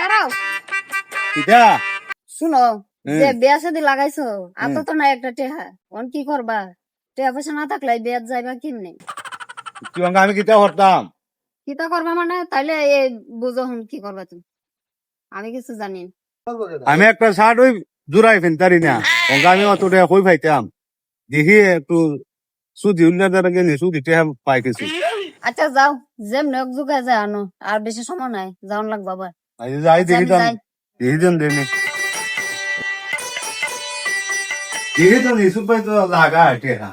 দাঁড়াও কিটা শুনো, যে বিয়া শাদী লাগাইছো এত তো না একটা টেহা, অন কি করবা? টেহা পয়সা না থাকলে বিয়াত যাইবা কেমনে? তুই আমি কিটা করতাম? কিতা করবা মানে তাইলে বুঝো হুন কি করবা তুমি, আমি কিছু জানি না। আমি একটা শার্ট ওই জোড়াই ফেনতারি না, আমি অত টাকা কই পাইতাম? দেখি একটু সুদি উল্লাদার গেলে সুদি টাকা পাই কিছু। আচ্ছা যাও, যেমনি হোক জুগায় যায় আনো, আর বেশি সময় নাই, যাওন লাগবা আবার। যাই আচ্ছা, দেখি আমি তো যাই। দেখি তো দেখি দেখি তো নিশু পাই তো লাগা টেহা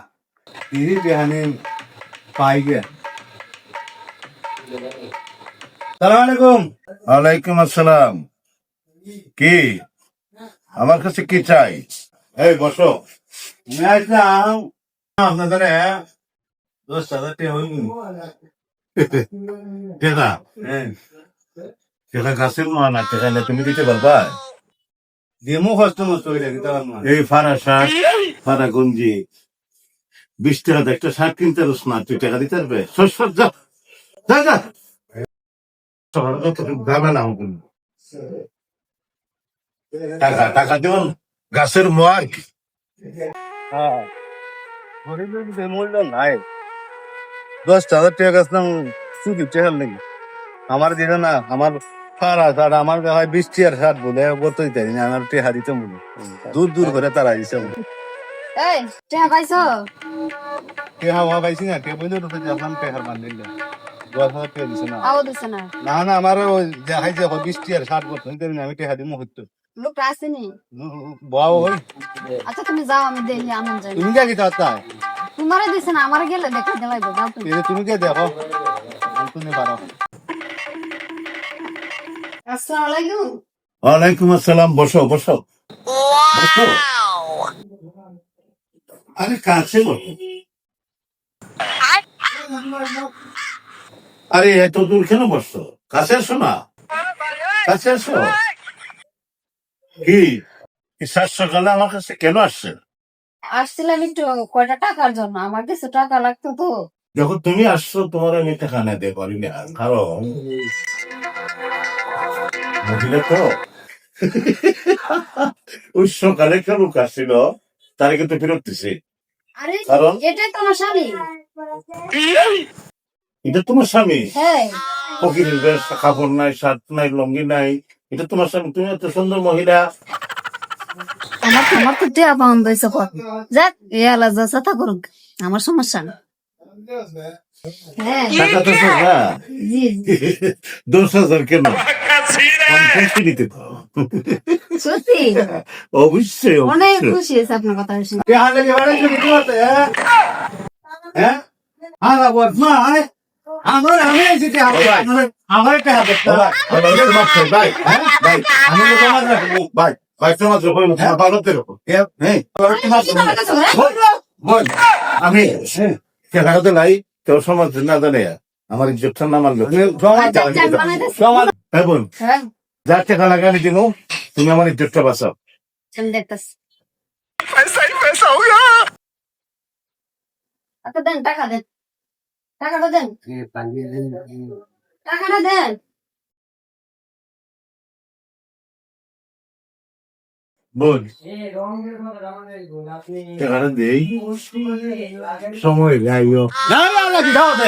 দেখি টেহানি পাই গে। সালাম আলাইকুম। ওয়ালাইকুম আসসালাম। কি আমার কাছে কি চাই? এই বসো। আমি আসলাম আপনাদের 10,000 টাকা হইল। টেকা হ্যাঁ, টেকা গাছের মান না, টেকা তুমি দিতে পারবা? দিমু কষ্ট মষ্ট হইলে দিতে পারবো না। এই ফাড়া শার্ট ফাড়া গঞ্জি 20 টাকা দিয়ে একটা শার্ট কিনতে পারস না, তুই টাকা দিতে পারবে? সর যা যা যা। যাবে না আমাকে। টাকা টাকা দেবেন গাছের মাগ। হ্যাঁ, গরিবের মূল্য নাই। 10,000 টাকা গাছ না শুধু টেহার নাকি আমার দিলে না, আমার ফাড়া শার্ট আমার হয় 20 টাকার শার্ট বলে বলতেই তাই না, আমার টেহা দিতে বলে দূর দূর করে তারা দিছে বলে। এই টেহা পাইছো? টেহা হওয়া পাইছি না, কে বললো তো যখন টেহার মান দিলে 10,000 টাকা দিছে না। আও দিছে না, না না, আমার ওই দেখাই যে 20 টাকার শার্ট বলতে আমি টেহা দিব হইতো লোকটা আসেনি। বাও ওই আচ্ছা তুমি যাও, আমি দেখি আনন্দ যাই। তুমি দেখি তাই তোমারে দিছে না, আমার গেলে দেখা দেওয়াই যাও তুমি। তুমি কে দেখো তুমি পারো। আসসালামু আলাইকুম। ওয়ালাইকুম আসসালাম। বসো বসো বসো। আরে কাছে বসো। আরে এত দূর কেন বসছো? কাছে এসো না, কাছে এসো। কি সাত সকালে আমার কাছে কেন আসছে? আসছিলাম একটু কয়টা টাকার জন্য, আমার কিছু টাকা লাগতো তো। যখন তুমি আসছো তোমার আমি টাকা না দিতে পারি না, কারণ মহিলা তো ওই সকালে একটা লোক আসছিল, তারে কিন্তু ফেরত দিছে। আরে কারণ এটাই তো আমার স্বামী। এটা তোমার স্বামী? হ্যাঁ, ফকিরের বেশ, কাপড় নাই, শার্ট নাই, লঙ্গি নাই, এটা তোমার স্বামী? তুমি এত সুন্দর মহিলা। আমার তো টিয়া পাউন্ড হয়েছে কত। যাক ইয়ালা যা সাথা করুক, আমার সমস্যা না। হ্যাঁ টাকা তো না জি জি। 10,000 কেন? 50 নিতে তো। সত্যি অবশ্যই অনেক অবশ্যই। খুশি হয়েছে আপনার কথা শুনে। টেহা লেগে বেড়াইছো কি তোমাতে? হ্যাঁ আর আবার না আমার আমি এসে টেহা আমার টেহা দেখতে ভাই, ভাই, ভাই, আমি তো তোমার রাখবো। ভাই, ভাই, তোমার যখন ভালো তেরো। হ্যাঁ বল, আমি টাকা তো নাই, কেউ সমাজ না জানে আমার ইজ্জতটা না মারলো। সমাজ হ্যাঁ বোন, হ্যাঁ যার টাকা লাগানি দিন, তুমি আমার ইজ্জতটা বাঁচাও। আমি দেখতেছি। আচ্ছা দেন, টাকা দেন, টাকাটা দেন, টাকাটা দেন। বোন, টাকাটা দেই, সময় যাইও। না না না কি দাও দে